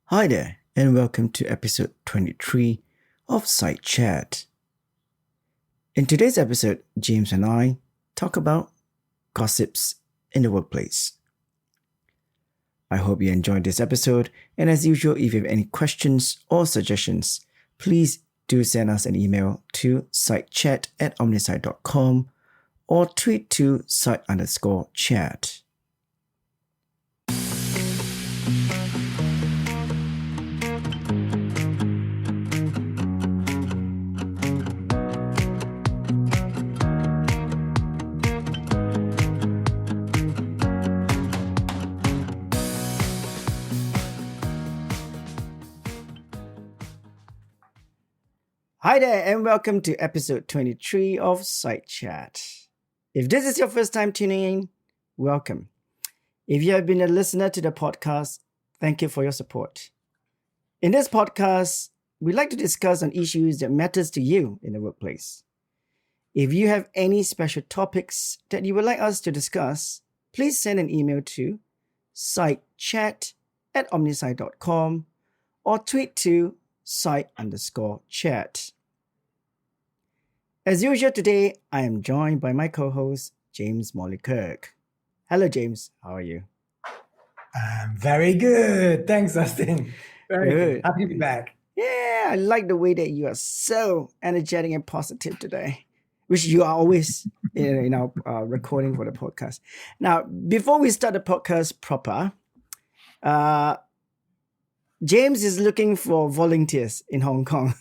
Hi there, and welcome to episode 23 of Side Chat. In today's episode, James and I talk about gossips in the workplace. I hope you enjoyed this episode, and as usual, if you have any questions or suggestions, please do send us an email to sidechat@omnisci.com or tweet to side_chat. Hi there, and welcome to episode 23 of Side Chat. If this is your first time tuning in, welcome. If you have been a listener to the podcast, thank you for your support. In this podcast, we like to discuss on issues that matters to you in the workplace. If you have any special topics that you would like us to discuss, please send an email to sidechat@omnisci.com or tweet to side_chat. As usual today, I am joined by my co-host, James Molly Kirk. Hello, James. How are you? Very good. Thanks, Dustin. Very good. Happy to be back. Yeah, I like the way that you are so energetic and positive today, which you are always in our recording for the podcast. Now, before we start the podcast proper, James is looking for volunteers in Hong Kong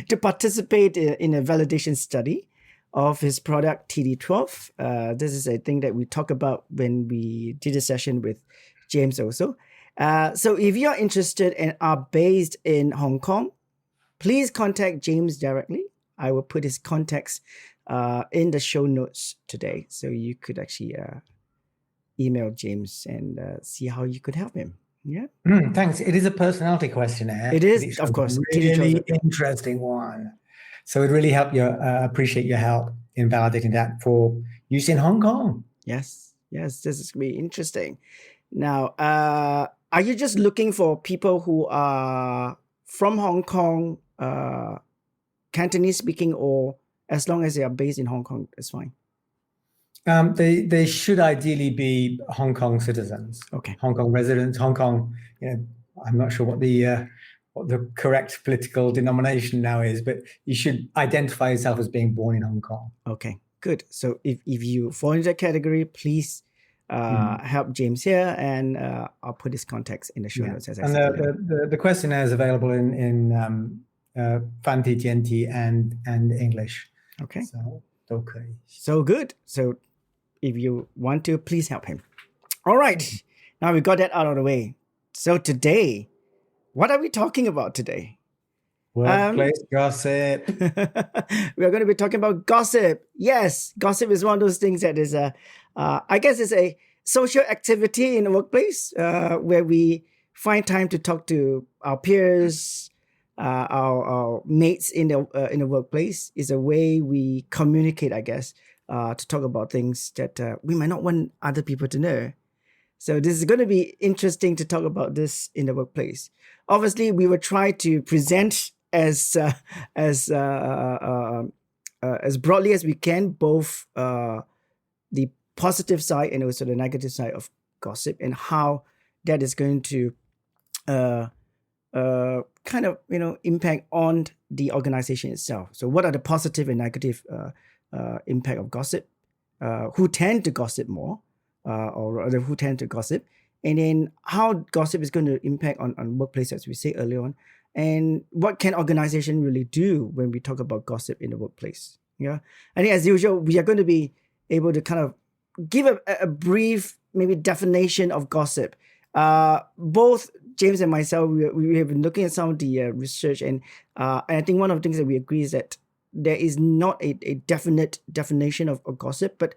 to participate in a validation study of his product TD12. This is a thing that we talk about when we did a session with James also. So if you're interested and are based in Hong Kong, please contact James directly. I will put his contacts in the show notes today. So you could actually email James and see how you could help him. Yeah. Thanks. It is a personality questionnaire. It is, of course. Really interesting one. So it really helped you. Appreciate your help in validating that for use in Hong Kong. Yes. This is going to be interesting. Now, are you just looking for people who are from Hong Kong, Cantonese speaking, or as long as they are based in Hong Kong, that's fine? They should ideally be Hong Kong citizens. Okay. Hong Kong residents. Hong Kong. I'm not sure what the correct political denomination now is, but you should identify yourself as being born in Hong Kong. Okay, good. So if you fall into that category, please help James here, and I'll put his contacts in the show notes. As I said. The questionnaire is available in Fanti, Tianti, and English. Okay. Okay. So good. So if you want to, please help him. All right. Now we got that out of the way. So today, what are we talking about today? Workplace gossip. We are going to be talking about gossip. Yes, gossip is one of those things that is I guess it's a social activity in the workplace where we find time to talk to our peers, our mates in the workplace. Is a way we communicate, I guess, to talk about things that we might not want other people to know. So this is going to be interesting to talk about this in the workplace. Obviously, we will try to present as broadly as we can, both the positive side and also the negative side of gossip, and how that is going to kind of impact on the organization itself. So what are the positive and negative impact of gossip? Who tend to gossip more, or rather who tend to gossip, and then how gossip is going to impact on workplace, as we say earlier on, and what can organization really do when we talk about gossip in the workplace. Yeah, I think as usual we are going to be able to kind of give a brief maybe definition of gossip. Both James and myself, we have been looking at some of the research, and I think one of the things that we agree is that there is not a definite definition of gossip, but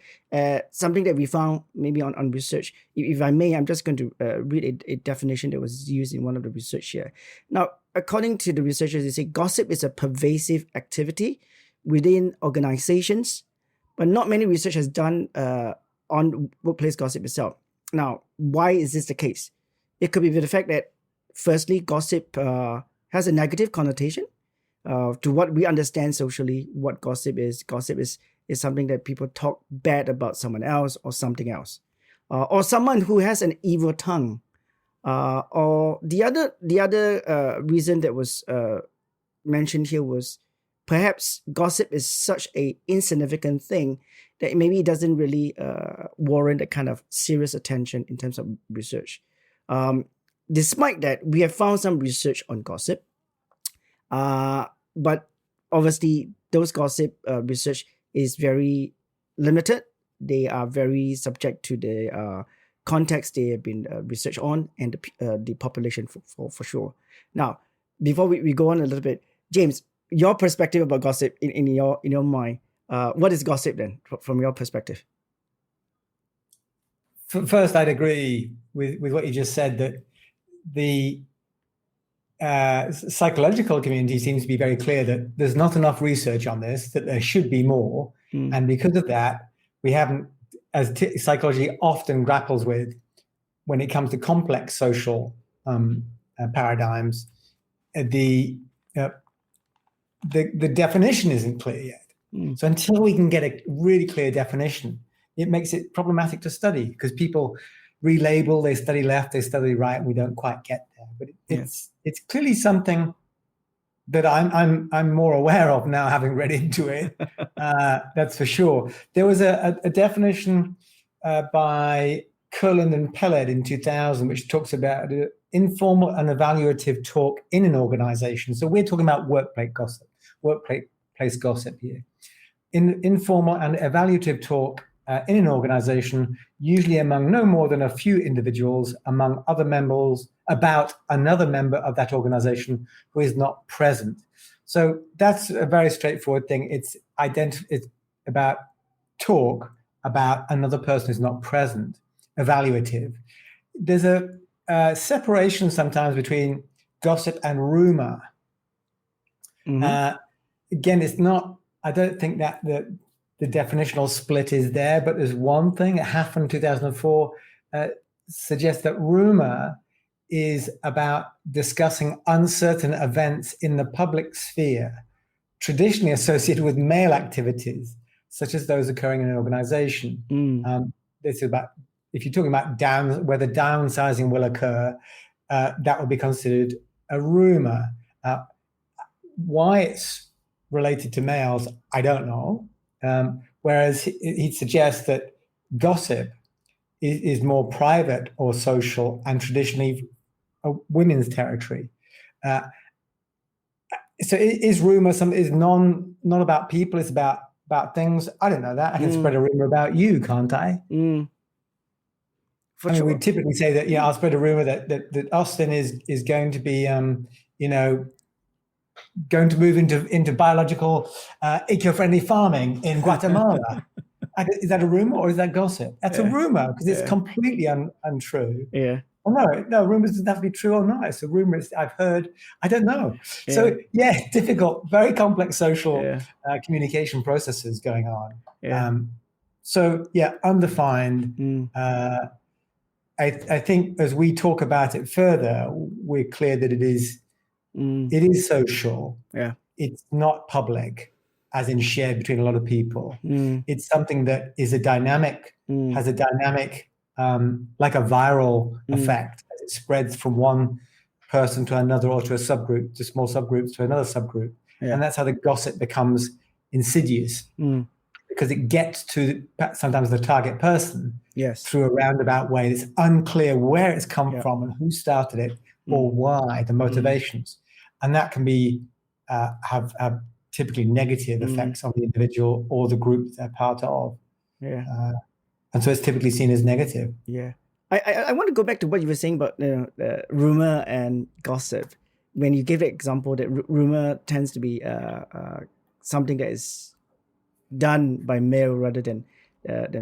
something that we found maybe on research. If I may, I'm just going to read a definition that was used in one of the research here. Now, according to the researchers, they say gossip is a pervasive activity within organizations, but not many research has done on workplace gossip itself. Now, why is this the case? It could be the fact that firstly, gossip has a negative connotation to what we understand socially. What gossip is something that people talk bad about someone else or something else, or someone who has an evil tongue. Or the other reason that was mentioned here was perhaps gossip is such a insignificant thing that maybe it doesn't really warrant a kind of serious attention in terms of research. Despite that, we have found some research on gossip, but obviously those gossip research is very limited. They are very subject to the context they have been researched on and the population for sure. Now, before we go on a little bit, James, your perspective about gossip in your mind, what is gossip then from your perspective? First, I'd agree with what you just said, that the psychological community seems to be very clear that there's not enough research on this, that there should be more. And because of that, we haven't, as psychology often grapples with when it comes to complex social paradigms, the definition isn't clear yet. So until we can get a really clear definition, it makes it problematic to study, because people relabel, they study left, they study right, and we don't quite get there. But it's clearly something that I'm more aware of now, having read into it. That's for sure. There was a definition by Kurland and Pelled in 2000, which talks about informal and evaluative talk in an organization. So we're talking about workplace gossip here. Informal and evaluative talk in an organization, usually among no more than a few individuals, among other members, about another member of that organization who is not present. So that's a very straightforward thing. It's about talk about another person who's not present, evaluative. There's a separation sometimes between gossip and rumour. Again, it's not, I don't think that the definitional split is there, but there's one thing that happened in 2004 suggests that rumour is about discussing uncertain events in the public sphere, traditionally associated with male activities, such as those occurring in an organization. This is about, if you're talking about whether downsizing will occur, that would be considered a rumour. Why it's related to males, I don't know. Whereas he'd suggest that gossip is more private or social and traditionally a women's territory. So is rumor is not about people, it's about things? I don't know that. I can spread a rumor about you, can't I? For sure. We typically say that, I'll spread a rumor that Austin is going to be, going to move into biological, eco-friendly farming in Guatemala. Is that a rumor or is that gossip? That's a rumor, because it's completely untrue. Yeah. Well, no, rumors doesn't have to be true or not. It's a rumor. I've heard. I don't know. Yeah. So difficult, very complex social communication processes going on. Yeah. Undefined. I think as we talk about it further, we're clear that it is social. Yeah. It's not public, as in shared between a lot of people. It's something that is a dynamic, has a dynamic, like a viral effect. As it spreads from one person to another, or to a subgroup, to small subgroups, to another subgroup. And that's how the gossip becomes insidious, because it gets to sometimes the target person through a roundabout way. It's unclear where it's come from and who started it, or why, the motivations. And that can be have typically negative effects on the individual or the group they're part of. And so it's typically seen as negative. Yeah. I want to go back to what you were saying about rumor and gossip. When you gave the example that rumor tends to be something that is done by male rather than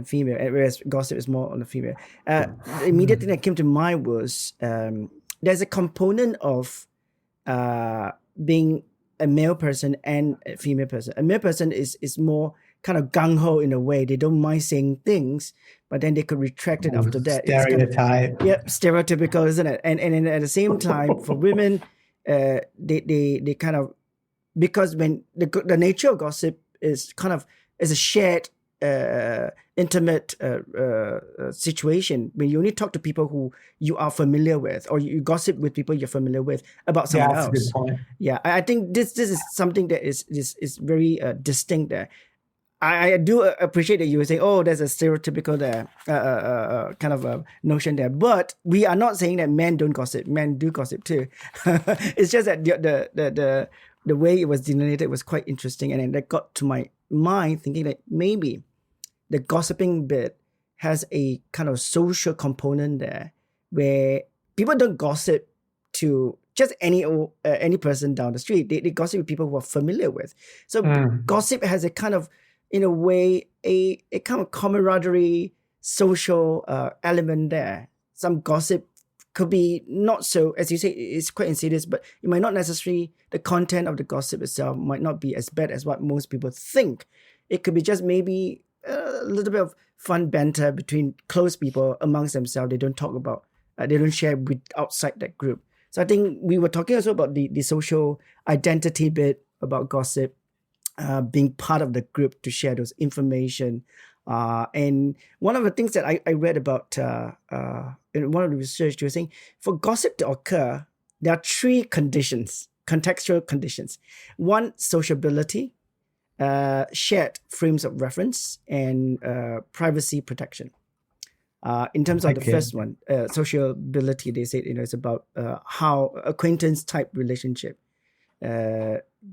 female, whereas gossip is more on the female. The immediate thing that came to mind was there's a component of being a male person and a female person. A male person is more kind of gung-ho in a way. They don't mind saying things, but then they could retract it after that. Stereotype. Stereotypical, isn't it? And at the same time, for women, they kind of, because when the nature of gossip is a shared, intimate situation, when you only talk to people who you are familiar with, or you gossip with people you're familiar with about someone else. That's a good point. Yeah, I think this is something that is very distinct there. I do appreciate that you were saying, oh, there's a stereotypical kind of a notion there. But we are not saying that men don't gossip. Men do gossip too. It's just that the way it was delineated was quite interesting. And then that got to my mind thinking that maybe the gossiping bit has a kind of social component there where people don't gossip to just any person down the street. They gossip with people who are familiar with. So gossip has a kind of, in a way, a kind of camaraderie, social element there. Some gossip could be not so, as you say, it's quite insidious, but it might not necessarily, the content of the gossip itself might not be as bad as what most people think. It could be just maybe a little bit of fun banter between close people amongst themselves. They don't talk about, they don't share with outside that group. So I think we were talking also about the social identity bit about gossip. Being part of the group to share those information. And one of the things that I read about in one of the research, they were saying for gossip to occur, there are three conditions, contextual conditions. One, sociability, shared frames of reference, and privacy protection. In terms of the first one, sociability, they said, it's about how acquaintance type relationship.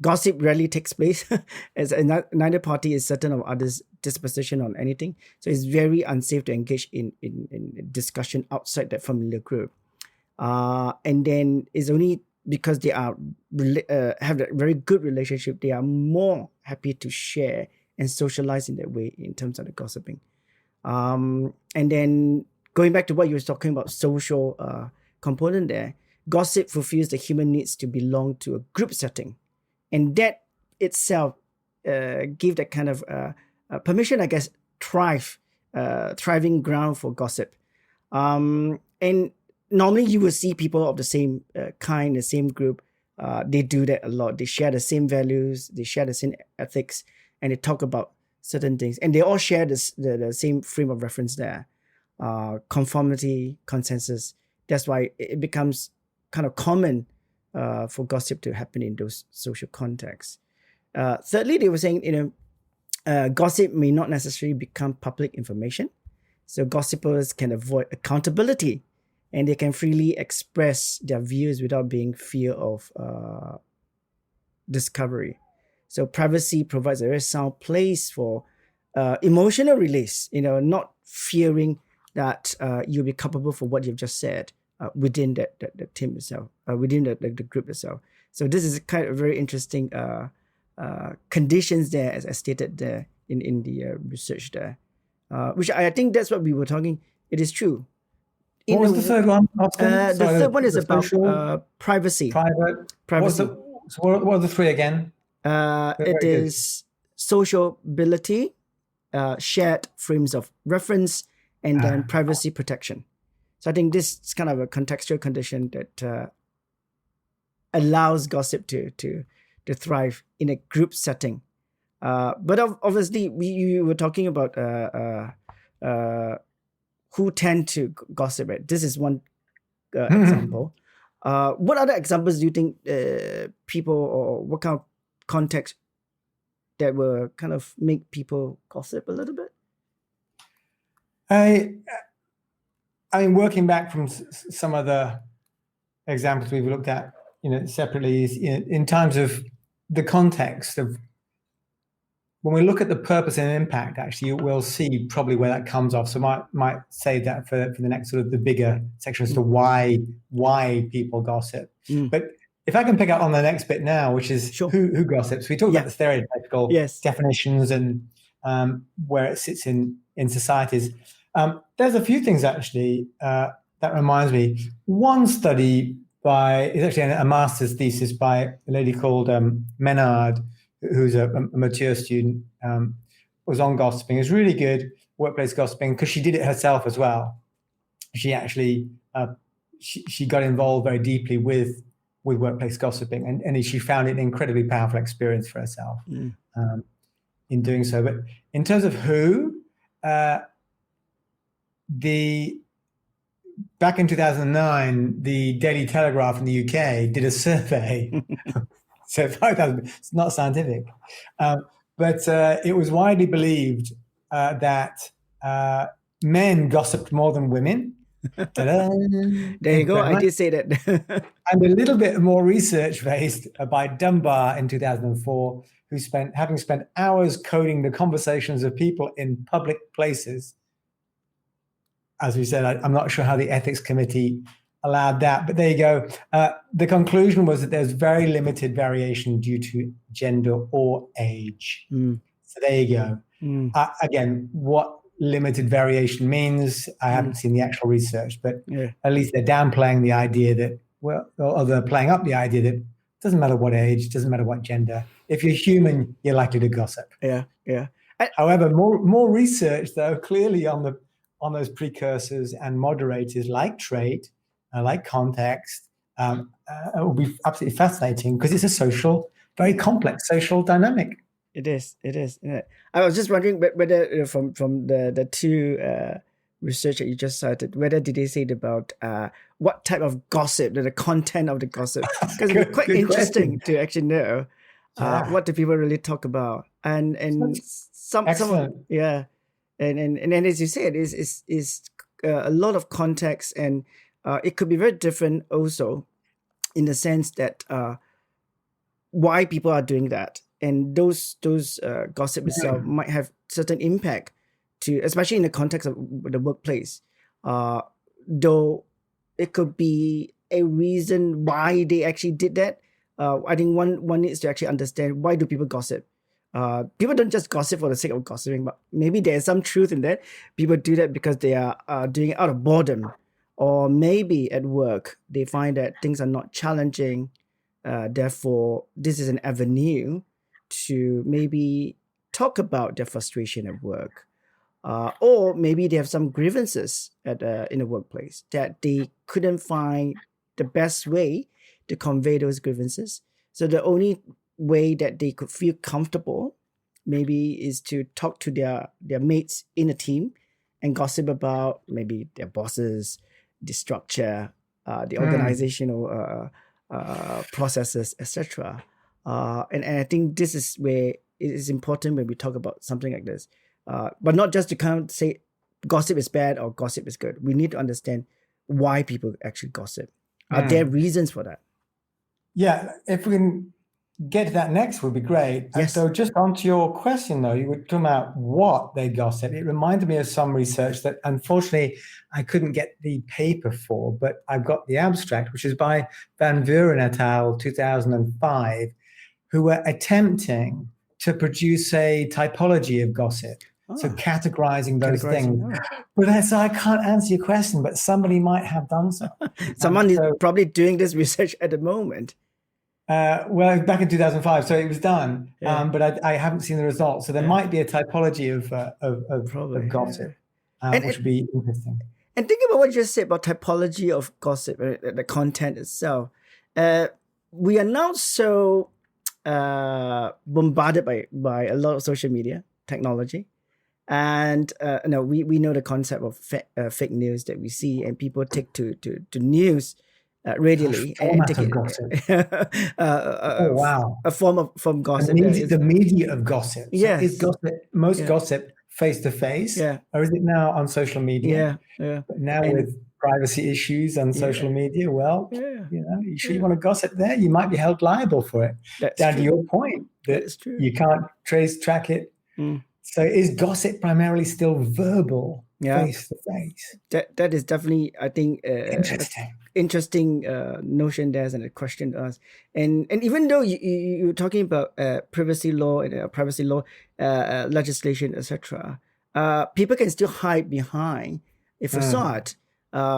Gossip rarely takes place as neither party is certain of others' disposition on anything. So it's very unsafe to engage in discussion outside that familiar group. And then it's only because they are have a very good relationship, they are more happy to share and socialize in that way in terms of the gossiping. And then going back to what you were talking about, social component there, gossip fulfills the human needs to belong to a group setting. And that itself give that kind of permission, I guess, thriving ground for gossip. And normally you will see people of the same kind, the same group. They do that a lot. They share the same values, they share the same ethics, and they talk about certain things. And they all share the same frame of reference there. Conformity, consensus. That's why it becomes kind of common for gossip to happen in those social contexts. Thirdly, they were saying, gossip may not necessarily become public information. So gossipers can avoid accountability and they can freely express their views without being fear of discovery. So privacy provides a very sound place for emotional release, not fearing that you'll be culpable for what you've just said. Within the team itself, within the group itself. So this is kind of very interesting conditions there, as I stated there in the research there, which I think that's what we were talking. It is true. What was the third one? The third one is about privacy. Privacy. What are the three again? It is sociability, shared frames of reference, and then privacy protection. So I think this is kind of a contextual condition that allows gossip to thrive in a group setting. But obviously, we were talking about who tend to gossip, right? This is one example. What other examples do you think people, or what kind of context that will kind of make people gossip a little bit? I mean, working back from some of the examples we've looked at, separately, is in terms of the context of when we look at the purpose and impact. Actually, we'll see probably where that comes off. So might save that for the next sort of the bigger section as to why people gossip. But if I can pick up on the next bit now, which is who gossips. We talked about the stereotypical definitions and where it sits in societies. There's a few things actually that reminds me. One study is actually a master's thesis by a lady called Menard, who's a mature student, was on gossiping. It was really good workplace gossiping because she did it herself as well. She actually she got involved very deeply with workplace gossiping, and she found it an incredibly powerful experience for herself in doing so. But in terms of who, back in 2009, the Daily Telegraph in the UK did a survey. So 5,000, it's not scientific, but it was widely believed that men gossiped more than women. There you go. I did say that. And a little bit more research based by Dunbar in 2004, having spent hours coding the conversations of people in public places. As we said, I'm not sure how the ethics committee allowed that, but there you go. The conclusion was that there's very limited variation due to gender or age. So there you go. Again, what limited variation means, I haven't seen the actual research, but at least they're downplaying the idea that, or they're playing up the idea that it doesn't matter what age, doesn't matter what gender. If you're human, you're likely to gossip. However, more research though, clearly on those precursors and moderators like trait, like context, it will be absolutely fascinating because it's a very complex social dynamic. It is. Yeah. I was just wondering whether from the two research that you just cited, whether did they say about what type of gossip, the content of the gossip? Because it's quite interesting to actually know what do people really talk about, and some yeah, and as you said, is a lot of context, and it could be very different also, in the sense that why people are doing that. And those gossip itself might have certain impact to, especially in the context of the workplace. Though it could be a reason why they actually did that. I think one needs to actually understand, why do people gossip? People don't just gossip for the sake of gossiping, but maybe there's some truth in that. People do that because they are doing it out of boredom, or maybe at work they find that things are not challenging. Therefore, this is an avenue to maybe talk about their frustration at work, or maybe they have some grievances in the workplace that they couldn't find the best way to convey those grievances. So the only way that they could feel comfortable maybe is to talk to their mates in a team and gossip about maybe their bosses, the structure, the organizational processes, etc. And I think this is where it is important when we talk about something like this. But not just to kind of say gossip is bad or gossip is good. We need to understand why people actually gossip. Are there reasons for that? Yeah, if we can get to that next would be great. Yes. So just onto your question though, you were talking about what they gossip. It reminded me of some research that unfortunately I couldn't get the paper for, but I've got the abstract, which is by Van Vuren et al. 2005, who were attempting to produce a typology of gossip. So categorizing those things. But I can't answer your question, but somebody might have done so. Someone is probably doing this research at the moment. Well, back in 2005, so it was done, but I haven't seen the results. So there might be a typology of gossip, which would be interesting. And think about what you just said about typology of gossip, the content itself. We are now so bombarded by a lot of social media technology. And we know the concept of fake news that we see, and people take to news readily and take it, a form from gossip. The media of gossip. So yes. Is gossip gossip face to face, or is it now on social media? But now with privacy issues on social media, you sure you want to gossip there? You might be held liable for it. That's down true. to your point that you can't track it. So is gossip primarily still verbal, face to face? That is definitely, I think, interesting notion there, and a question to us. And even though you're talking about privacy law and privacy law legislation, etc., people can still hide behind a facade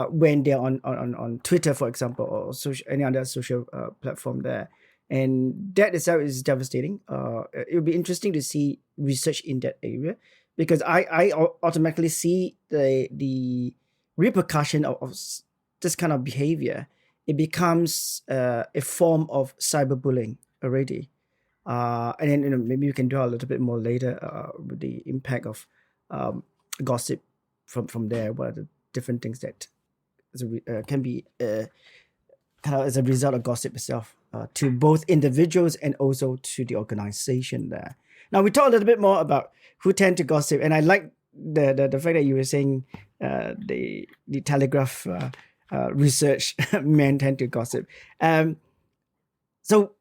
when they're on Twitter, for example, or any other social platform there. And that itself is devastating. It would be interesting to see research in that area, because I automatically see the repercussion of this kind of behavior. It becomes a form of cyberbullying already. And then maybe we can do a little bit more later with the impact of gossip from there. What are the different things that can be kind of as a result of gossip itself to both individuals and also to the organization there. Now, we talk a little bit more about who tend to gossip, and I like the fact that you were saying the Telegraph research men tend to gossip. So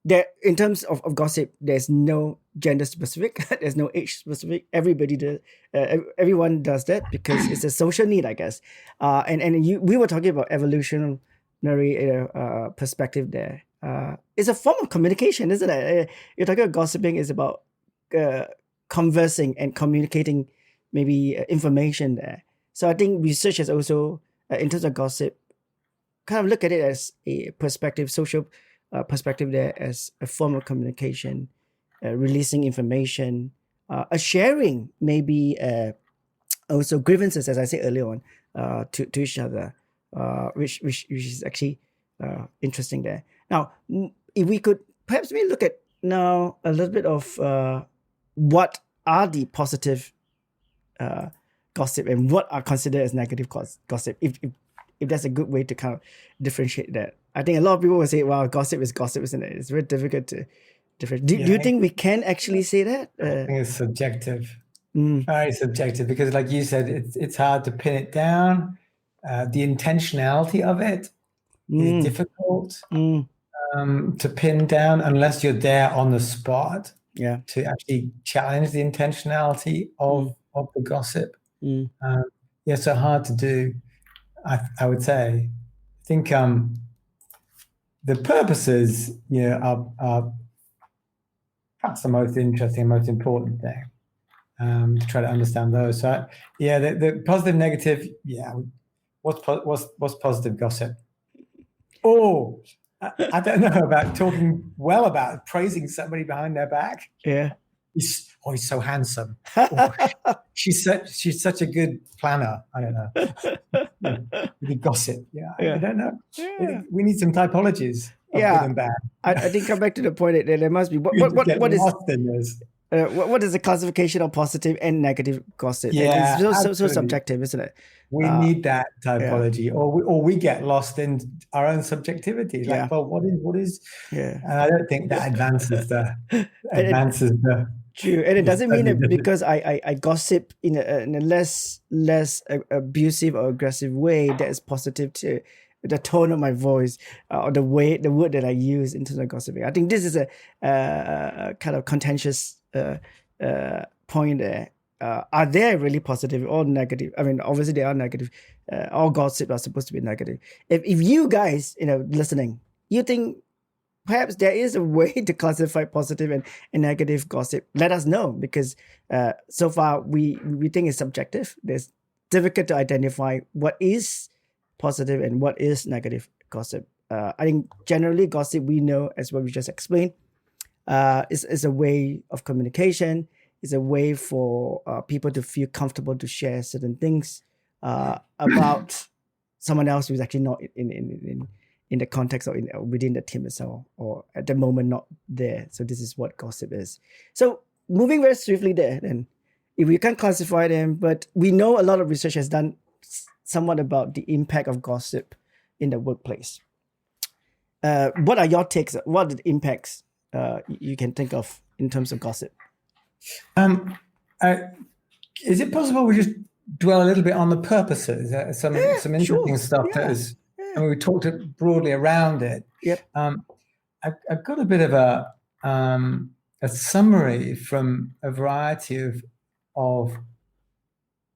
there, in terms of gossip, there's no gender specific, there's no age specific. Everyone does that because it's a social need, I guess. We were talking about evolutionary perspective there. It's a form of communication, isn't it? You're talking about gossiping is about conversing and communicating maybe information there. So I think research has also, in terms of gossip, kind of look at it as a perspective, social perspective there, as a form of communication, releasing information, a sharing, maybe also grievances, as I said earlier on, to each other, which is actually interesting there. Now, if we could perhaps maybe look at now a little bit of what are the positive gossip and what are considered as negative gossip, if that's a good way to kind of differentiate that. I think a lot of people will say, wow, gossip is gossip, isn't it? It's very difficult to differentiate. Do you think we can actually say that? I think it's subjective. Very subjective, because like you said, it's hard to pin it down. The intentionality of it is difficult to pin down unless you're there on the spot to actually challenge the intentionality of the gossip. So hard to do, I would say. I think the purposes are perhaps the most interesting, most important thing to try to understand those. So the positive, negative, what's positive gossip? Oh, I don't know about talking well about praising somebody behind their back. Yeah. He's so handsome. Oh, she's such a good planner. I don't know. Really gossip. I don't know. Yeah. We need some typologies of good and bad. I think come back to the point that there must be what is the classification of positive and negative gossip? Yeah, it's so subjective, isn't it? We need that typology, or we get lost in our own subjectivity. Like, well, what is? Yeah, and I don't think that advances the. True, and it doesn't mean that because I gossip in a less abusive or aggressive way that is positive to the tone of my voice or the word that I use in terms of gossiping. I think this is a kind of contentious point there. Are they really positive or negative? I mean, obviously they are negative. All gossip are supposed to be negative. If you guys, listening, you think perhaps there is a way to classify positive and negative gossip, let us know, because so far we think it's subjective. It's difficult to identify what is positive and what is negative gossip. I think generally gossip, we know, as what we just explained, is a way of communication. It's a way for people to feel comfortable to share certain things about someone else who's actually not in the context or within the team itself, or at the moment not there. So this is what gossip is. So moving very swiftly there, then, if we can't classify them, but we know a lot of research has done somewhat about the impact of gossip in the workplace. What are your takes? What are the impacts you can think of in terms of gossip? Is it possible we just dwell a little bit on the purposes? Some interesting stuff that is. I mean, we talked broadly around it. Yep. I've got a bit of a summary from a variety of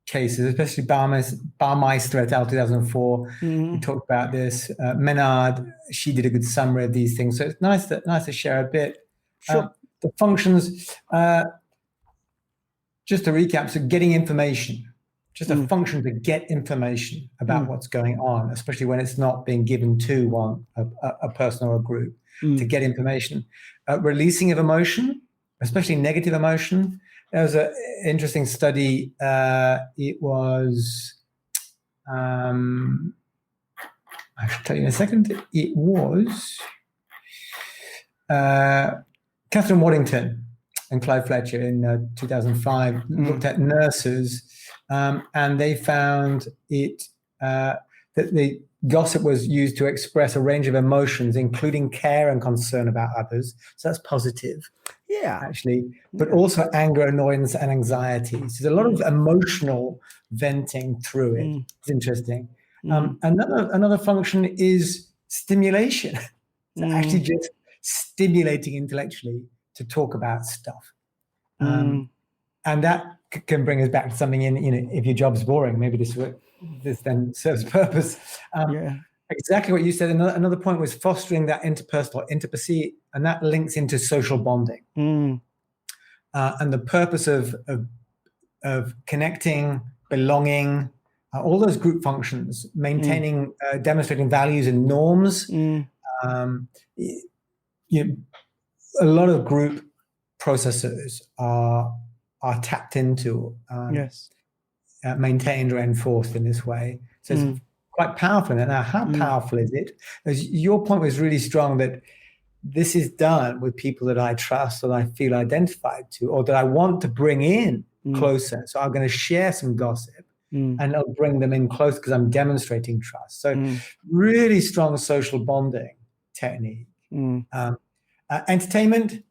cases, especially Baumeister et al. 2004. We talked about this. Menard, she did a good summary of these things. So it's nice to share a bit. Sure. The functions, just to recap, so getting information. just a function to get information about what's going on, especially when it's not being given to a person or a group, to get information. Releasing of emotion, especially negative emotion. There was an interesting study. It was, I should tell you in a second. It was Catherine Waddington and Clive Fletcher in 2005 looked at nurses, and they found that the gossip was used to express a range of emotions, including care and concern about others. So that's positive. Yeah, actually, but also anger, annoyance, and anxiety. So there's a lot of emotional venting through it. It's interesting. Another function is stimulation. So actually just stimulating intellectually to talk about stuff. And that can bring us back to something if your job's boring, maybe this then serves a purpose. Exactly what you said. Another point was fostering that interpersonal intimacy, and that links into social bonding. And the purpose of connecting, belonging, all those group functions, maintaining, demonstrating values and norms. A lot of group processes are tapped into, maintained or enforced in this way. So it's quite powerful. Now, how powerful is it? As your point was really strong, that this is done with people that I trust, that I feel identified to, or that I want to bring in closer. So I'm going to share some gossip and I'll bring them in close because I'm demonstrating trust. So really strong social bonding technique. Entertainment,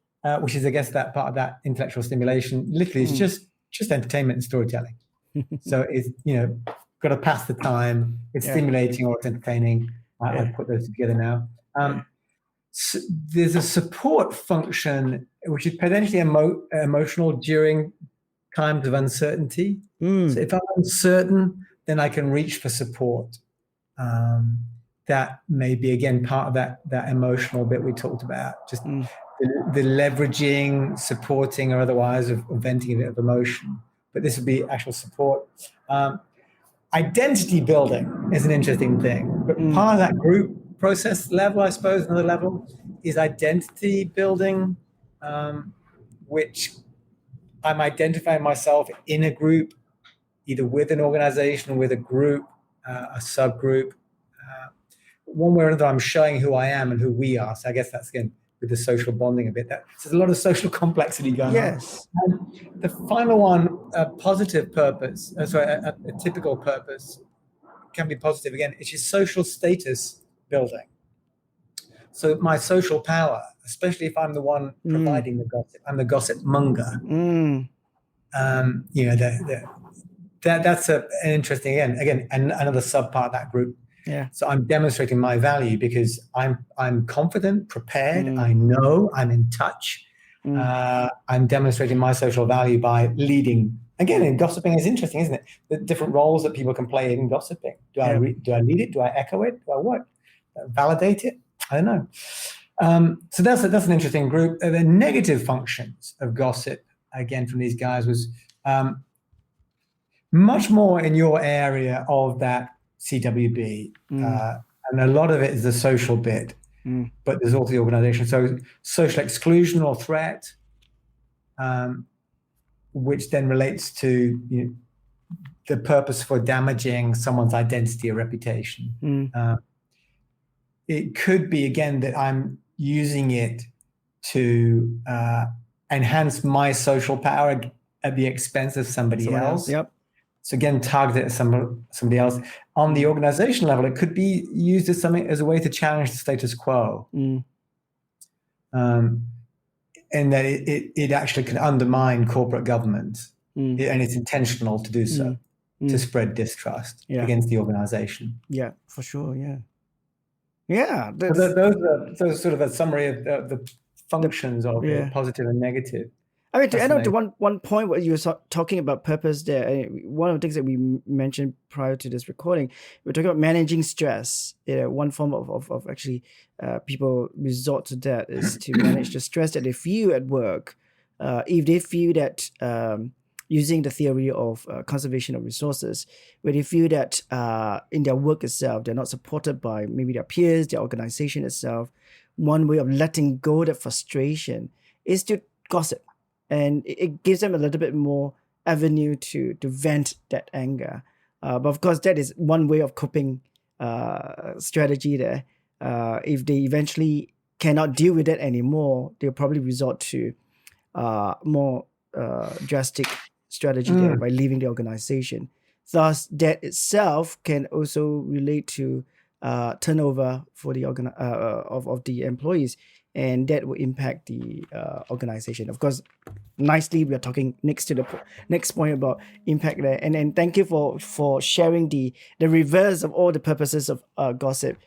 which is, I guess, that part of that intellectual stimulation, literally is just entertainment and storytelling. So it's, got to pass the time. It's stimulating or it's entertaining. I put those together now. So there's a support function, which is potentially emotional during times of uncertainty. So if I'm uncertain, then I can reach for support. That may be, again, part of that emotional bit we talked about, just the leveraging, supporting, or otherwise of venting a bit of emotion. But this would be actual support. Identity building is an interesting thing, but part of that group process level, I suppose, another level, is identity building, which I'm identifying myself in a group, either with an organization, with a group, a subgroup. One way or another, I'm showing who I am and who we are. So I guess that's, again, with the social bonding a bit. There's a lot of social complexity going on. And the final one, a positive purpose, a typical purpose, can be positive again, which is social status building. So my social power, especially if I'm the one providing the gossip, I'm the gossip monger. That's an interesting, again, another subpart of that group. So I'm demonstrating my value because I'm confident, prepared, I know, I'm in touch. I'm demonstrating my social value by leading. Again, in gossiping is interesting, isn't it? The different roles that people can play in gossiping. Do I lead it? Do I echo it? Do I what? Validate it? I don't know. So that's an interesting group. The negative functions of gossip, again, from these guys was much more in your area of that CWB. And a lot of it is the social bit, but there's also the organization. So social exclusion or threat, which then relates to the purpose for damaging someone's identity or reputation. It could be, again, that I'm using it to enhance my social power at the expense of somebody else. So again, targeted at somebody else. On the organization level, it could be used as a way to challenge the status quo. And that it actually can undermine corporate government. And it's intentional to do so, to spread distrust against the organization. Yeah, for sure, yeah. Those are sort of a summary of the functions of positive and negative. I mean, to add on to one point, what you were talking about purpose there, one of the things that we mentioned prior to this recording, we're talking about managing stress. One form of actually people resort to that is to manage the stress that they feel at work. If they feel that using the theory of conservation of resources, where they feel that in their work itself, they're not supported by maybe their peers, their organization itself. One way of letting go that frustration is to gossip. And it gives them a little bit more avenue to vent that anger. But of course, that is one way of coping strategy there. If they eventually cannot deal with it anymore, they'll probably resort to more drastic strategy there by leaving the organization. Thus, that itself can also relate to turnover for the of the employees, and that will impact the organization. Of course, nicely, we are talking next to the next point about impact there. And thank you for sharing the reverse of all the purposes of gossip,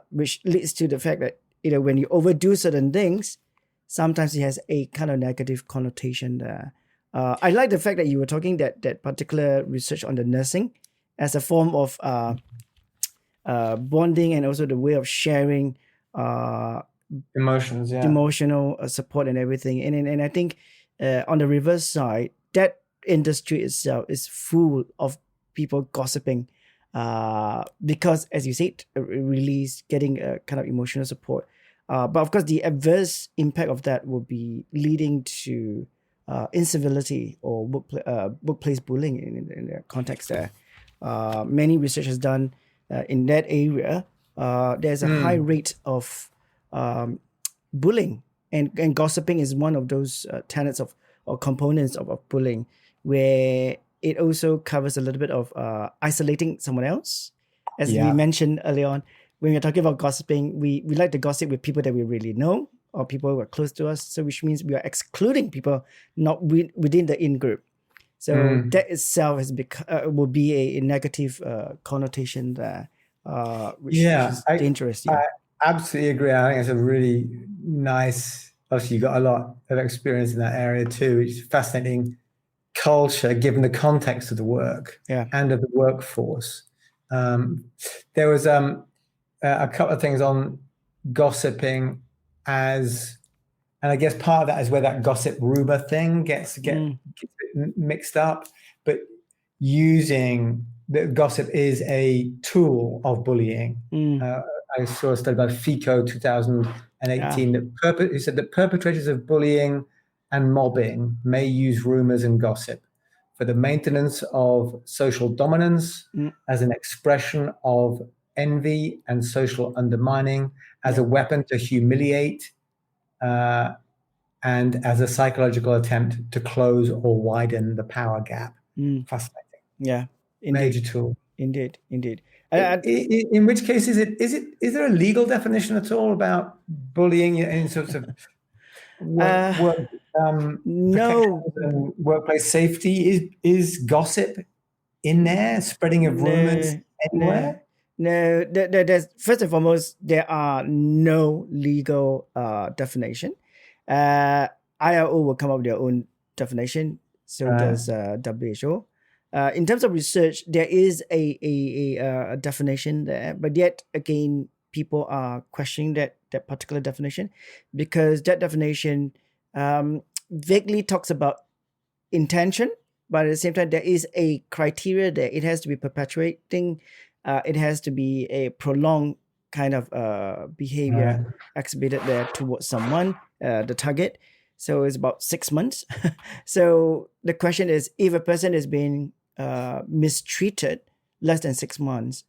which leads to the fact that when you overdo certain things, sometimes it has a kind of negative connotation there. I like the fact that you were talking that particular research on the nursing as a form of bonding, and also the way of sharing emotions, emotional support and everything. And I think on the reverse side, that industry itself is full of people gossiping because, as you said, release getting a kind of emotional support. But of course, the adverse impact of that will be leading to incivility or workplace bullying in the context there. Many research has done in that area. There's a high rate of bullying, and gossiping is one of those tenets of or components of bullying, where it also covers a little bit of isolating someone else. As we mentioned earlier on, when we're talking about gossiping, we like to gossip with people that we really know or people who are close to us. So which means we are excluding people not within the in-group. So that itself has will be a negative connotation there, which is dangerous. I absolutely agree. I think it's a really nice, obviously you've got a lot of experience in that area too. It's fascinating culture given the context of the work and of the workforce. There was a couple of things on gossiping and I guess part of that is where that gossip rumor thing gets mixed up, but using the gossip is a tool of bullying. I saw a study by FICO 2018 who said that perpetrators of bullying and mobbing may use rumors and gossip for the maintenance of social dominance, as an expression of envy and social undermining, as a weapon to humiliate, and as a psychological attempt to close or widen the power gap. Fascinating. Yeah. Indeed. Major tool. Indeed. In which case, is there a legal definition at all about bullying in sorts of no and workplace safety? Is gossip in there? Spreading of rumors anywhere? No. There's first and foremost, there are no legal definition. ILO will come up with their own definition. So does WHO. In terms of research, there is a definition there, but yet again, people are questioning that particular definition, because that definition vaguely talks about intention, but at the same time, there is a criteria there. It has to be perpetuating. It has to be a prolonged kind of behavior exhibited there towards someone, the target. So it's about 6 months. So the question is, if a person is being mistreated less than 6 months,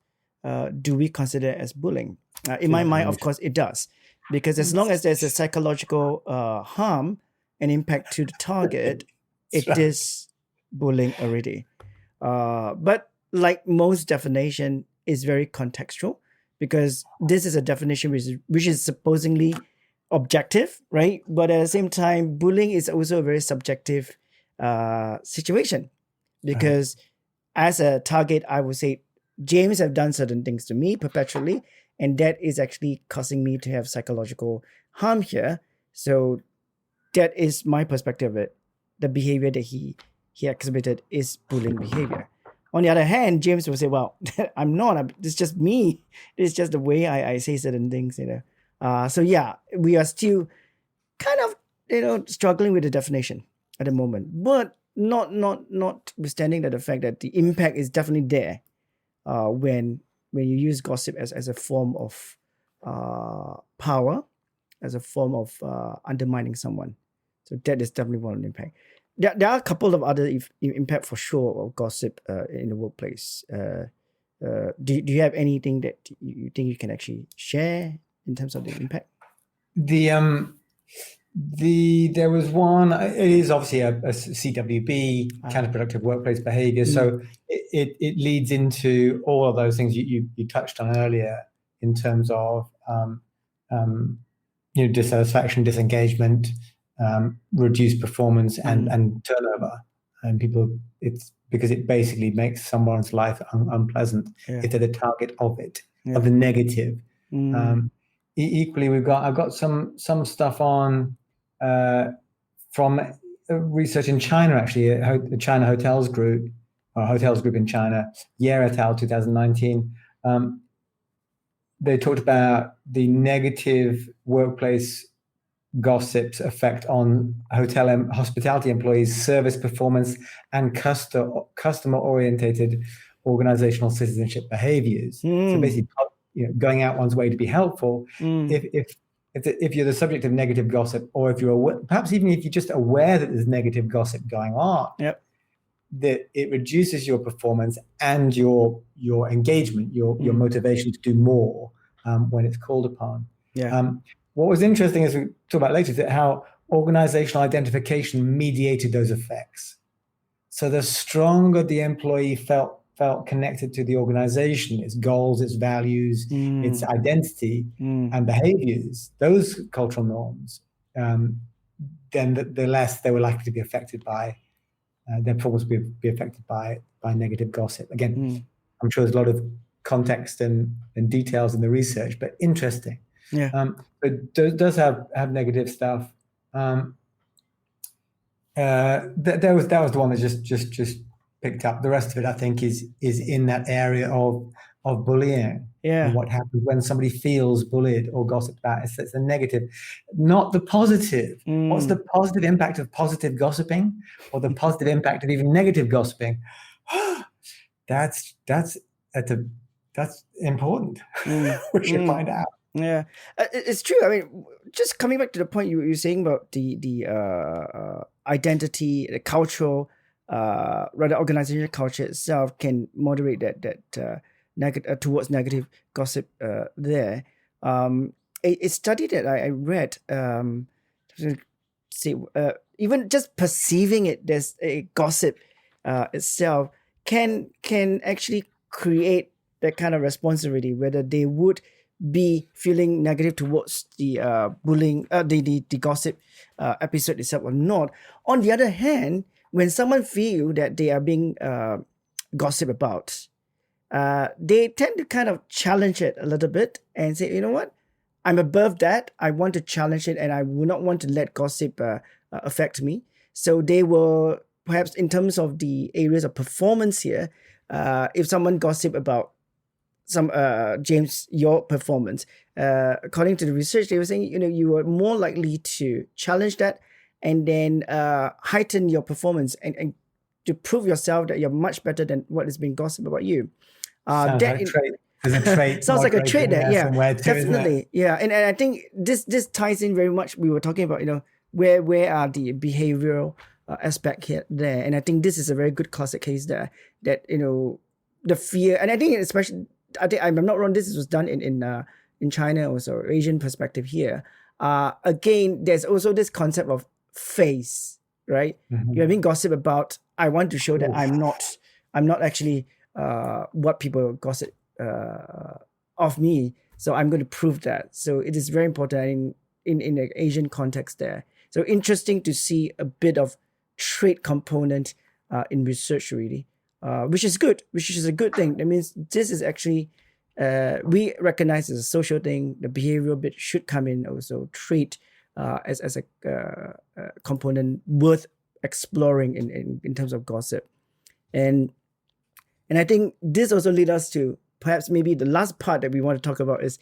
do we consider it as bullying? In my mind, of course, it does. Because as long as there's a psychological harm and impact to the target, it is bullying already. But like most definition, is very contextual, because this is a definition which is supposedly objective, right? But at the same time, bullying is also a very subjective situation, because as a target, I would say James have done certain things to me perpetually, and that is actually causing me to have psychological harm here. So that is my perspective of it. The behavior that he exhibited is bullying behavior. On the other hand, James will say, well, I'm not, it's just me. It's just the way I say certain things, So yeah, we are still kind of, struggling with the definition at the moment. But notwithstanding that the fact that the impact is definitely there when you use gossip as a form of power, as a form of undermining someone. So that is definitely one impact. There are a couple of other impact for sure of gossip in the workplace. Do you have anything that you think you can actually share in terms of the impact? There was one. It is obviously a CWB, counterproductive workplace behaviour. So it leads into all of those things you touched on earlier in terms of dissatisfaction, disengagement, reduced performance, and turnover. And people, it's because it basically makes someone's life unpleasant if they're the target of it, of the negative. Equally, I've got some stuff on from research in China, actually, the China Hotels Group, or Hotels Group in China, Yer et al. 2019. They talked about the negative workplace gossip's effect on hospitality employees' service performance and customer-orientated organizational citizenship behaviors. So basically, going out one's way to be helpful. If you're the subject of negative gossip, or if you're perhaps even if you're just aware that there's negative gossip going on, that it reduces your performance and your engagement, your motivation to do more when it's called upon. What was interesting, as we talk about later, is that how organizational identification mediated those effects. So the stronger the employee felt connected to the organization, its goals, its values, its identity and behaviors, those cultural norms, then the less they were likely to be affected by, their performance would be affected by negative gossip. Again, I'm sure there's a lot of context and details in the research, but interesting. But it does have negative stuff. That was the one that just picked up. The rest of it, I think, is in that area of bullying. And what happens when somebody feels bullied or gossiped about. It's the negative, not the positive. What's the positive impact of positive gossiping, or the positive impact of even negative gossiping? That's important. We should find out. Yeah, it's true. I mean, just coming back to the point you were saying about the identity, the cultural, rather organizational culture itself can moderate that negative towards negative gossip. There, a study that I read, even just perceiving it as a gossip itself can actually create that kind of response already, whether they would be feeling negative towards the bullying, the gossip episode itself or not. On the other hand, when someone feel that they are being gossiped about, they tend to kind of challenge it a little bit and say, you know what, I'm above that. I want to challenge it, and I will not want to let gossip affect me. So they will, perhaps in terms of the areas of performance here, if someone gossip about James, your performance, according to the research, they were saying, you are more likely to challenge that and then heighten your performance and to prove yourself that you're much better than what is being gossiped about you. Sounds like a trait. There's a trait. Sounds like a trait there, yeah, too, definitely, yeah. And I think this ties in very much. We were talking about, where are the behavioral aspect here there, and I think this is a very good classic case there that the fear, and I think especially. I think I'm not wrong. This was done in China also, Asian perspective here. Again, there's also this concept of face, right? You're being gossiped about. I want to show that I'm not actually what people gossip of me. So I'm going to prove that. So it is very important in the Asian context there. So interesting to see a bit of trait component in research really. Which is good, which is a good thing. That means this is actually, we recognize as a social thing, the behavioral bit should come in also, trait as a component worth exploring in terms of gossip. And I think this also leads us to perhaps maybe the last part that we want to talk about is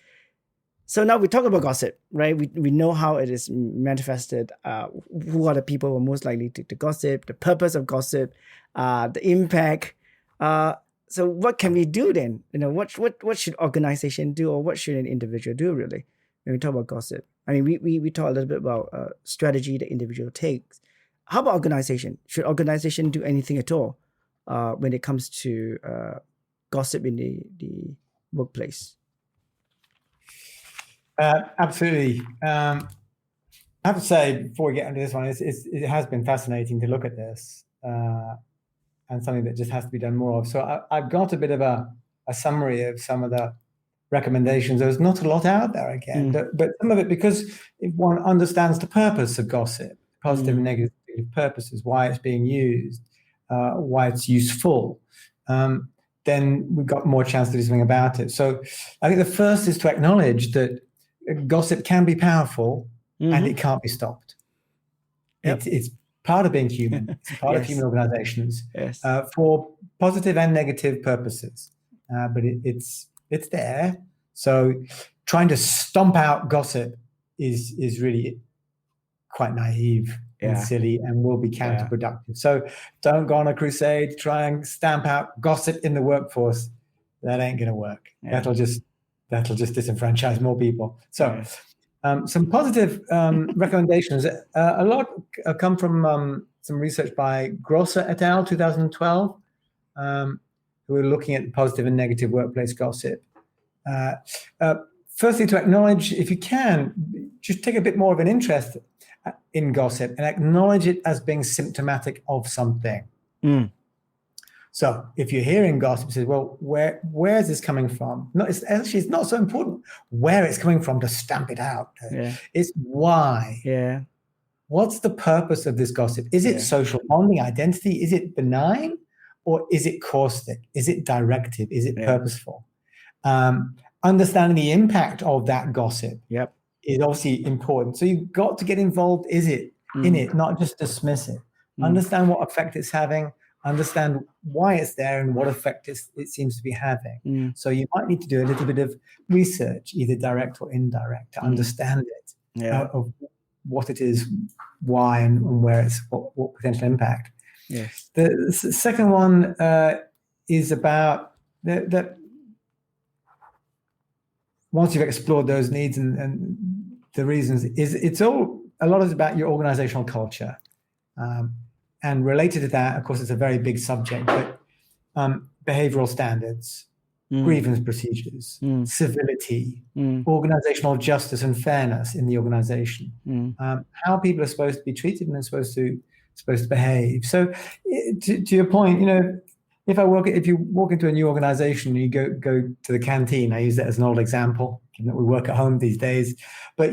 So now we talk about gossip, right? We know how it is manifested. Who are the people who are most likely to gossip? The purpose of gossip, the impact. So what can we do then? What should organization do, or what should an individual do really when we talk about gossip? I mean, we talk a little bit about strategy the individual takes. How about organization? Should organization do anything at all when it comes to gossip in the workplace? Absolutely. I have to say, before we get into this one, it has been fascinating to look at this and something that just has to be done more of. So I've got a bit of a summary of some of the recommendations. There's not a lot out there again, but some of it, because if one understands the purpose of gossip, positive and negative purposes, why it's being used, why it's useful, then we've got more chance to do something about it. So I think the first is to acknowledge that gossip can be powerful and it can't be stopped. Yep. It's part of being human. It's part of human organizations for positive and negative purposes. But it's there. So trying to stomp out gossip is really quite naive and silly and will be counterproductive. So don't go on a crusade, try and stamp out gossip in the workforce. That ain't going to work. That'll just disenfranchise more people. So some positive recommendations. A lot come from some research by Grosser et al. 2012, who are looking at positive and negative workplace gossip. Firstly, to acknowledge, if you can, just take a bit more of an interest in gossip and acknowledge it as being symptomatic of something. So if you're hearing gossip, say, well, where is this coming from? No, it's not so important where it's coming from to stamp it out. It's why. What's the purpose of this gossip? Is it social bonding, identity? Is it benign, or is it caustic? Is it directive? Is it purposeful? Understanding the impact of that gossip is obviously important. So you've got to get involved. Is it in it, not just dismiss it? Understand what effect it's having. Understand why it's there and what effect it seems to be having. So you might need to do a little bit of research, either direct or indirect, to understand it, of what it is, why, and where it's what potential impact. The second one is about that. Once you've explored those needs and the reasons, a lot is about your organizational culture. And related to that, of course, it's a very big subject, but behavioral standards, grievance procedures, civility, organizational justice and fairness in the organization, how people are supposed to be treated and are supposed to behave. So to your point, if you walk into a new organization and you go to the canteen, I use that as an old example, given that we work at home these days, but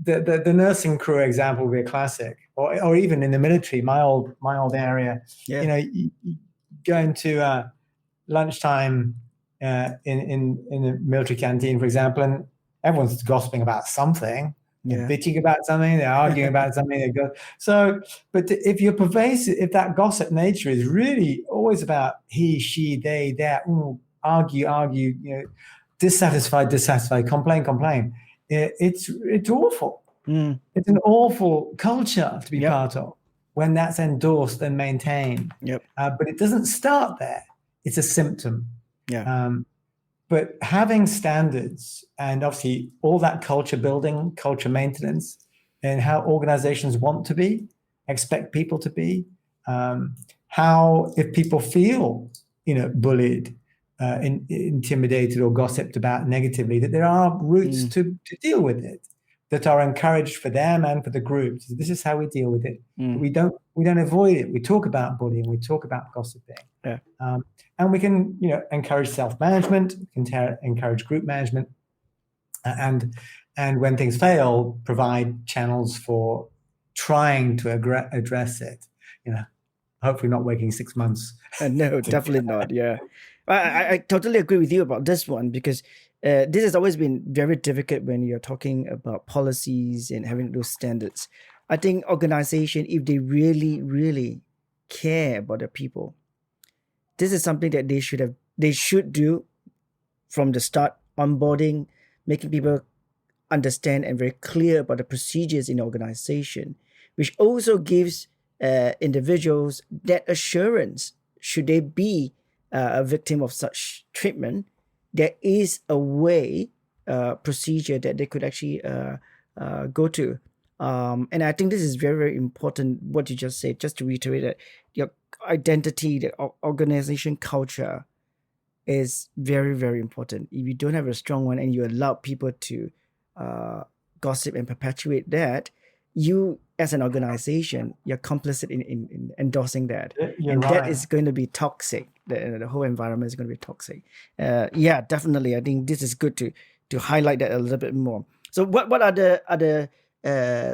the nursing crew example would be a classic, or even in the military, my old area. You go into lunchtime in the military canteen, for example, and everyone's gossiping about something. They're bitching about something, they're arguing about something. But if you're pervasive, if that gossip nature is really always about he, she, they, that, argue, dissatisfied, complain. It's awful. It's an awful culture to be part of when that's endorsed and maintained. But it doesn't start there. It's a symptom. But having standards and obviously all that culture building, culture maintenance, and how organizations want to be, expect people to be, how if people feel, bullied, intimidated or gossiped about negatively, that there are routes to deal with it that are encouraged for them and for the group. So this is how we deal with it. We don't avoid it. We talk about bullying. We talk about gossiping. And we can, encourage self-management, we can encourage group management, and when things fail, provide channels for trying to address it. Hopefully not waiting 6 months. No, definitely not. I totally agree with you about this one, because this has always been very difficult when you're talking about policies and having those standards. I think organization, if they really, really care about their people, this is something that they should do from the start, onboarding, making people understand and very clear about the procedures in the organization, which also gives individuals that assurance, should they be a victim of such treatment, there is a way, procedure that they could actually go to. And I think this is very, very important, what you just said, just to reiterate that your identity, the organization culture is very, very important. If you don't have a strong one and you allow people to gossip and perpetuate that, you as an organization, you're complicit in endorsing that. You're and right. That is going to be toxic. The whole environment is going to be toxic. Yeah, definitely. I think this is good to highlight that a little bit more. So what are the other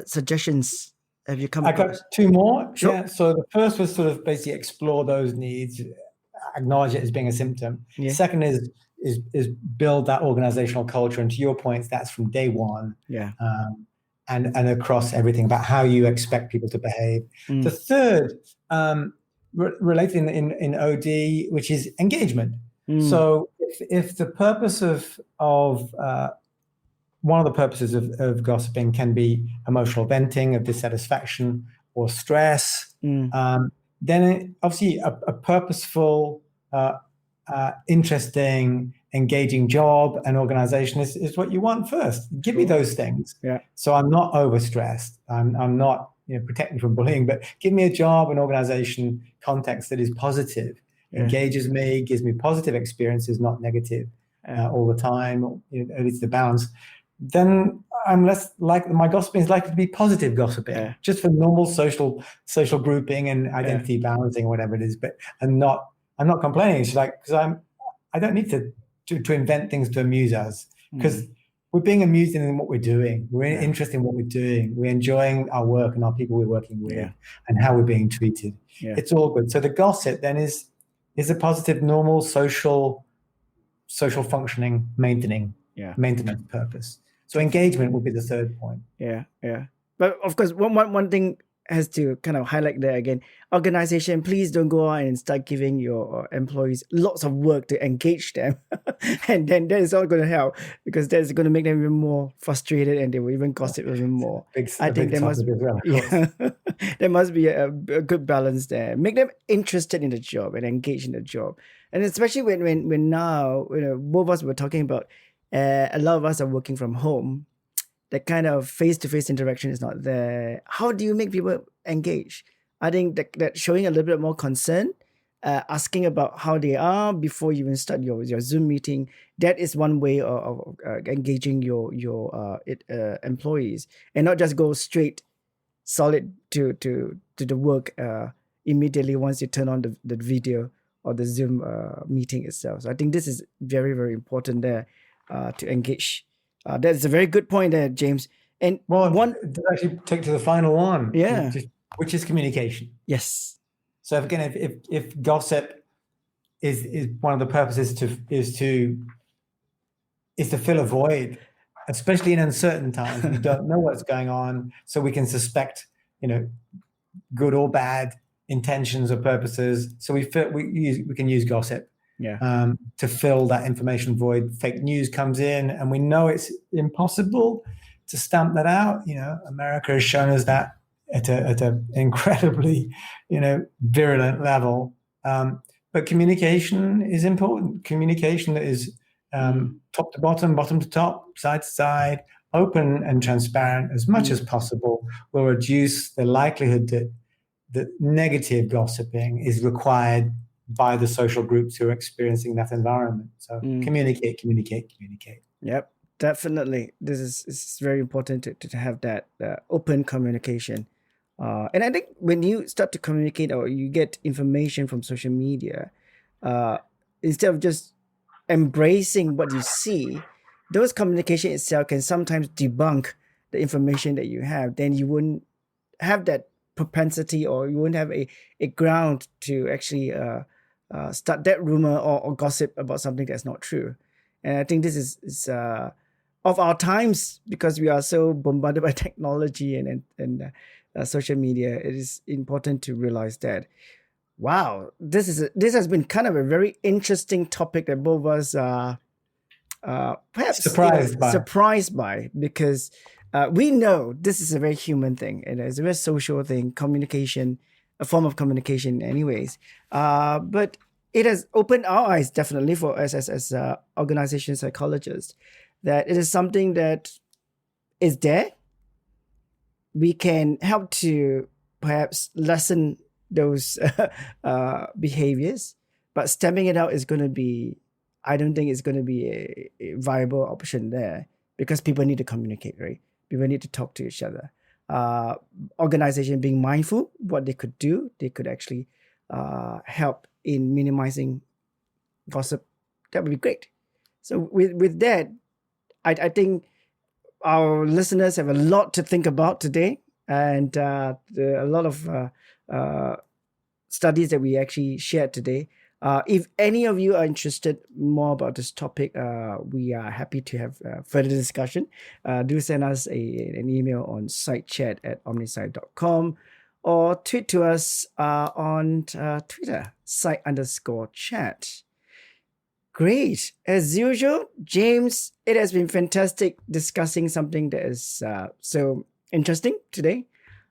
suggestions have you come across? I got two more. Sure. Yeah. So the first was sort of basically explore those needs, acknowledge it as being a symptom. Yeah. Second is build that organizational culture. And to your points, that's from day one. Yeah. And across everything about how you expect people to behave. The third, related in OD, which is engagement. So if the purpose of one of the purposes of gossiping can be emotional venting of dissatisfaction or stress, then obviously a purposeful, interesting, engaging job and organization is what you want first. Give me those things. Yeah. So I'm not overstressed. I'm not protected from bullying, but give me a job and organization context that is positive, engages me, gives me positive experiences, not negative all the time. It's the balance. Then I'm less likely, my gossiping is likely to be positive gossiping, just for normal social grouping and identity balancing, whatever it is. But I'm not complaining. It's like, because I don't need to invent things to amuse us, because we're being amused in what we're doing. We're interested in what we're doing. We're enjoying our work and our people we're working with and how we're being treated. It's all good. So the gossip then is a positive, normal social functioning, maintenance purpose. So engagement would be the third point. Yeah. But of course, one thing has to kind of highlight there again. Organization, please don't go out and start giving your employees lots of work to engage them. And then that is not going to help, because that's going to make them even more frustrated and they will even gossip even more. I think there must there must be a good balance there. Make them interested in the job and engaged in the job. And especially when now, both of us were talking about, a lot of us are working from home. That kind of face-to-face interaction is not there. How do you make people engage? I think that showing a little bit more concern, asking about how they are before you even start your Zoom meeting, that is one way of engaging your employees, and not just go straight solid to the work immediately once you turn on the video or the Zoom meeting itself. So I think this is very, very important there to engage. That's a very good point there, James. And to actually take to the final one, which is communication. Yes. So again, if gossip is one of the purposes is to fill a void, especially in uncertain times. We don't know what's going on, so we can suspect, good or bad intentions or purposes. So we can use gossip. To fill that information void. Fake news comes in, and we know it's impossible to stamp that out. America has shown us that at a incredibly, virulent level. But communication is important. Communication that is top to bottom, bottom to top, side to side, open and transparent as much as possible will reduce the likelihood that negative gossiping is required by the social groups who are experiencing that environment. So communicate. Yep, definitely. This is very important to have that open communication. And I think when you start to communicate or you get information from social media, instead of just embracing what you see, those communication itself can sometimes debunk the information that you have. Then you wouldn't have that propensity, or you wouldn't have a ground to actually start that rumor or gossip about something that's not true. And I think this is of our times, because we are so bombarded by technology and social media. It is important to realize that. Wow, this has been kind of a very interesting topic that both of us perhaps surprised by, because we know this is a very human thing, and it's a very social thing, communication, a form of communication anyways. But it has opened our eyes definitely for us as organization psychologists, that it is something that is there. We can help to perhaps lessen those behaviors, but stemming it out is going to be, I don't think it's going to be a viable option there, because people need to communicate, right? People need to talk to each other. Organization being mindful what they could do, they could actually help in minimizing gossip. That would be great. So with that, I think our listeners have a lot to think about today, and a lot of studies that we actually shared today. If any of you are interested more about this topic, we are happy to have further discussion. Do send us an email on sitechat@omnisci.com, or tweet to us on Twitter, site_chat. Great. As usual, James, it has been fantastic discussing something that is so interesting today.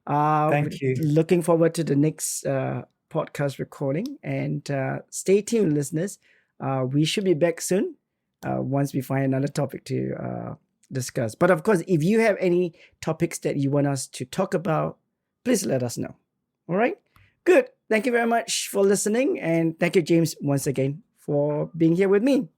Thank you. Looking forward to the next podcast recording, and stay tuned, listeners. We should be back soon once we find another topic to discuss. But of course, if you have any topics that you want us to talk about, please let us know. All right? Good. Thank you very much for listening, and thank you, James, once again for being here with me.